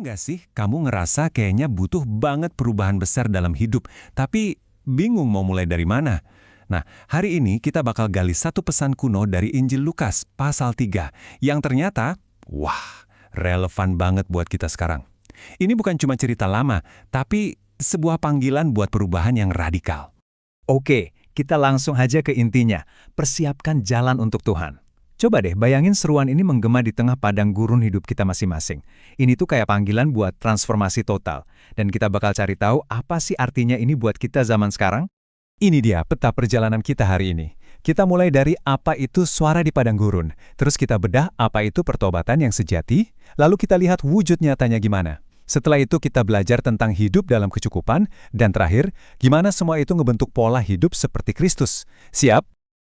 nggak sih kamu ngerasa kayaknya butuh banget perubahan besar dalam hidup, tapi bingung mau mulai dari mana? Nah, hari ini kita bakal gali satu pesan kuno dari Injil Lukas, pasal 3, yang ternyata, wah, relevan banget buat kita sekarang. Ini bukan cuma cerita lama, tapi sebuah panggilan buat perubahan yang radikal. Oke, kita langsung aja ke intinya. Persiapkan jalan untuk Tuhan. Coba deh bayangin seruan ini menggema di tengah padang gurun hidup kita masing-masing. Ini tuh kayak panggilan buat transformasi total. Dan kita bakal cari tahu apa sih artinya ini buat kita zaman sekarang? Ini dia peta perjalanan kita hari ini. Kita mulai dari apa itu suara di padang gurun, terus kita bedah apa itu pertobatan yang sejati, lalu kita lihat wujud nyatanya gimana. Setelah itu kita belajar tentang hidup dalam kecukupan, dan terakhir, gimana semua itu ngebentuk pola hidup seperti Kristus. Siap?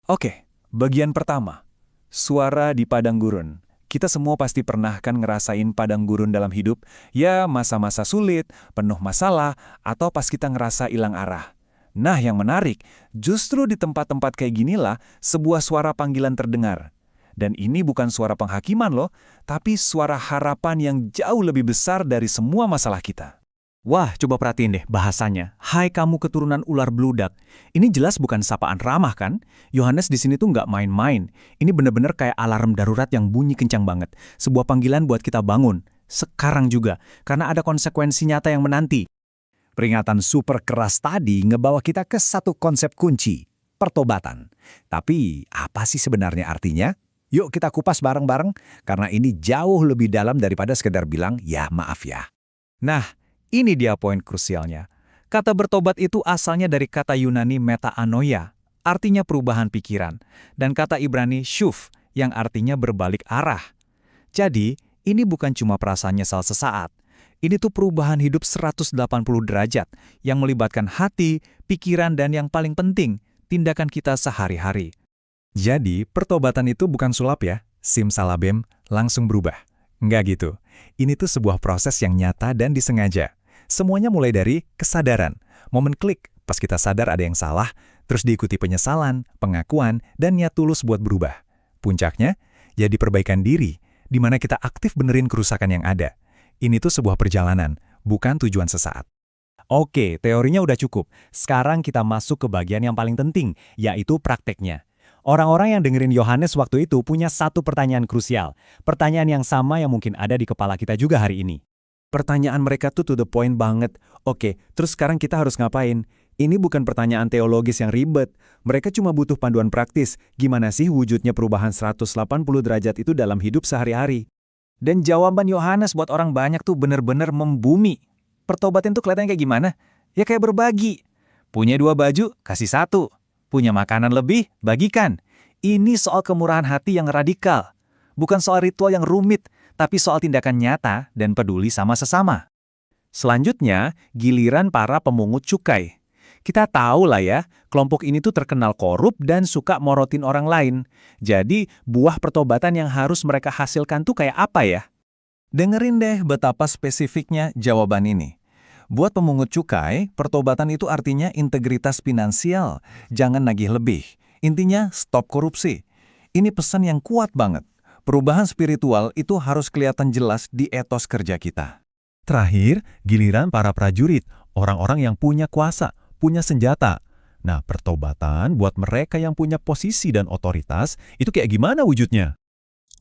Oke, bagian pertama. Suara di padang gurun. Kita semua pasti pernah kan ngerasain padang gurun dalam hidup, ya masa-masa sulit, penuh masalah, atau pas kita ngerasa hilang arah. Nah, yang menarik, justru di tempat-tempat kayak ginilah sebuah suara panggilan terdengar. Dan ini bukan suara penghakiman loh, tapi suara harapan yang jauh lebih besar dari semua masalah kita. Wah, coba perhatiin deh bahasanya. Hai kamu keturunan ular beludak. Ini jelas bukan sapaan ramah kan? Yohanes di sini tuh nggak main-main. Ini bener-bener kayak alarm darurat yang bunyi kencang banget. Sebuah panggilan buat kita bangun. Sekarang juga, karena ada konsekuensi nyata yang menanti. Peringatan super keras tadi ngebawa kita ke satu konsep kunci, pertobatan. Tapi apa sih sebenarnya artinya? Yuk kita kupas bareng-bareng, karena ini jauh lebih dalam daripada sekedar bilang, ya maaf ya. Nah, ini dia poin krusialnya. Kata bertobat itu asalnya dari kata Yunani metanoia, artinya perubahan pikiran, dan kata Ibrani shuv, yang artinya berbalik arah. Jadi, ini bukan cuma perasaan nyesal sesaat. Ini tuh perubahan hidup 180 derajat, yang melibatkan hati, pikiran, dan yang paling penting, tindakan kita sehari-hari. Jadi, pertobatan itu bukan sulap ya, simsalabim, langsung berubah. Nggak gitu. Ini tuh sebuah proses yang nyata dan disengaja. Semuanya mulai dari kesadaran. Momen klik, pas kita sadar ada yang salah, terus diikuti penyesalan, pengakuan, dan niat tulus buat berubah. Puncaknya, jadi perbaikan diri, di mana kita aktif benerin kerusakan yang ada. Ini tuh sebuah perjalanan, bukan tujuan sesaat. Oke, teorinya udah cukup. Sekarang kita masuk ke bagian yang paling penting, yaitu prakteknya. Orang-orang yang dengerin Yohanes waktu itu punya satu pertanyaan krusial. Pertanyaan yang sama yang mungkin ada di kepala kita juga hari ini. Pertanyaan mereka tuh to the point banget. Oke, terus sekarang kita harus ngapain? Ini bukan pertanyaan teologis yang ribet. Mereka cuma butuh panduan praktis. Gimana sih wujudnya perubahan 180 derajat itu dalam hidup sehari-hari? Dan jawaban Yohanes buat orang banyak tuh bener-bener membumi. Pertobatan tuh kelihatannya kayak gimana? Ya kayak berbagi. Punya 2 baju, kasih 1. Punya makanan lebih, bagikan. Ini soal kemurahan hati yang radikal. Bukan soal ritual yang rumit, tapi soal tindakan nyata dan peduli sama sesama. Selanjutnya, giliran para pemungut cukai. Kita tahu lah ya, kelompok ini tuh terkenal korup dan suka morotin orang lain. Jadi, buah pertobatan yang harus mereka hasilkan tuh kayak apa ya? Dengerin deh betapa spesifiknya jawaban ini. Buat pemungut cukai, pertobatan itu artinya integritas finansial. Jangan nagih lebih. Intinya, stop korupsi. Ini pesan yang kuat banget. Perubahan spiritual itu harus kelihatan jelas di etos kerja kita. Terakhir, giliran para prajurit, orang-orang yang punya kuasa, punya senjata. Nah, pertobatan buat mereka yang punya posisi dan otoritas, itu kayak gimana wujudnya?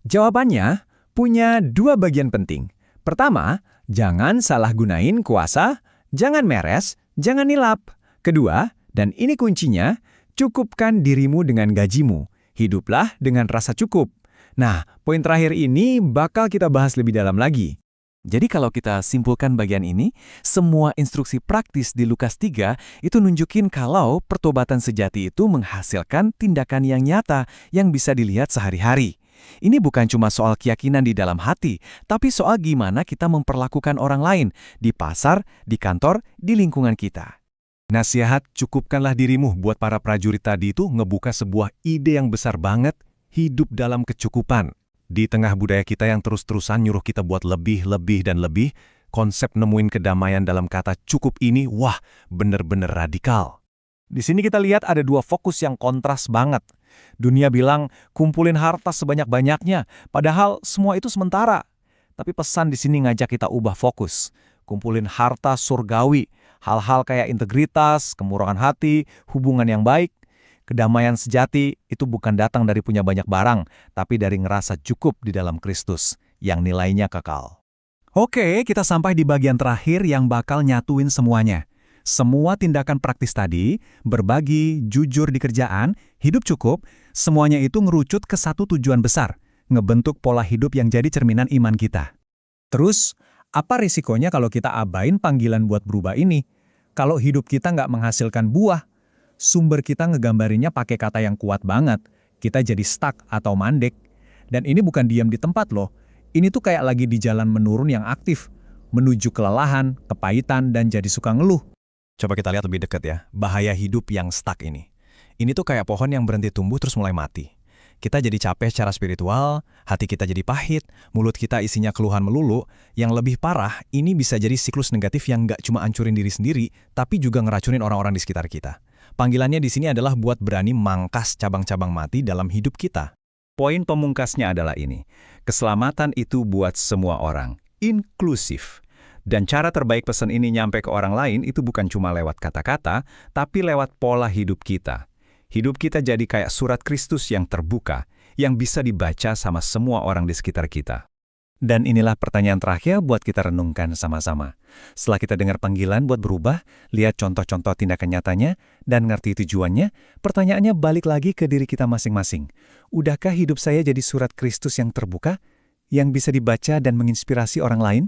Jawabannya punya 2 bagian penting. Pertama, jangan salah gunain kuasa, jangan meres, jangan nilap. Kedua, dan ini kuncinya, cukupkan dirimu dengan gajimu. Hiduplah dengan rasa cukup. Nah, poin terakhir ini bakal kita bahas lebih dalam lagi. Jadi kalau kita simpulkan bagian ini, semua instruksi praktis di Lukas 3 itu nunjukin kalau pertobatan sejati itu menghasilkan tindakan yang nyata yang bisa dilihat sehari-hari. Ini bukan cuma soal keyakinan di dalam hati, tapi soal gimana kita memperlakukan orang lain di pasar, di kantor, di lingkungan kita. Nasihat cukupkanlah dirimu buat para prajurit tadi itu ngebuka sebuah ide yang besar banget, hidup dalam kecukupan. Di tengah budaya kita yang terus-terusan nyuruh kita buat lebih, dan lebih, konsep nemuin kedamaian dalam kata cukup ini, wah, bener-bener radikal. Di sini kita lihat ada 2 fokus yang kontras banget. Dunia bilang, kumpulin harta sebanyak-banyaknya, padahal semua itu sementara. Tapi pesan di sini ngajak kita ubah fokus. Kumpulin harta surgawi, hal-hal kayak integritas, kemurahan hati, hubungan yang baik. Kedamaian sejati itu bukan datang dari punya banyak barang, tapi dari ngerasa cukup di dalam Kristus, yang nilainya kekal. Oke, kita sampai di bagian terakhir yang bakal nyatuin semuanya. Semua tindakan praktis tadi, berbagi, jujur di kerjaan, hidup cukup, semuanya itu ngerucut ke satu tujuan besar, ngebentuk pola hidup yang jadi cerminan iman kita. Terus, apa risikonya kalau kita abain panggilan buat berubah ini? Kalau hidup kita nggak menghasilkan buah, sumber kita ngegambarinya pakai kata yang kuat banget, kita jadi stuck atau mandek. Dan ini bukan diam di tempat loh, ini tuh kayak lagi di jalan menurun yang aktif, menuju kelelahan, kepahitan, dan jadi suka ngeluh. Coba kita lihat lebih dekat ya, bahaya hidup yang stuck ini. Ini tuh kayak pohon yang berhenti tumbuh terus mulai mati. Kita jadi capek secara spiritual, hati kita jadi pahit, mulut kita isinya keluhan melulu. Yang lebih parah, ini bisa jadi siklus negatif yang nggak cuma hancurin diri sendiri, tapi juga ngeracunin orang-orang di sekitar kita. Panggilannya di sini adalah buat berani mangkas cabang-cabang mati dalam hidup kita. Poin pemungkasnya adalah ini, keselamatan itu buat semua orang, inklusif. Dan cara terbaik pesan ini nyampe ke orang lain itu bukan cuma lewat kata-kata, tapi lewat pola hidup kita. Hidup kita jadi kayak surat Kristus yang terbuka, yang bisa dibaca sama semua orang di sekitar kita. Dan inilah pertanyaan terakhir buat kita renungkan sama-sama. Setelah kita dengar panggilan buat berubah, lihat contoh-contoh tindakan nyatanya, dan ngerti tujuannya, pertanyaannya balik lagi ke diri kita masing-masing. Udahkah hidup saya jadi surat Kristus yang terbuka, yang bisa dibaca dan menginspirasi orang lain?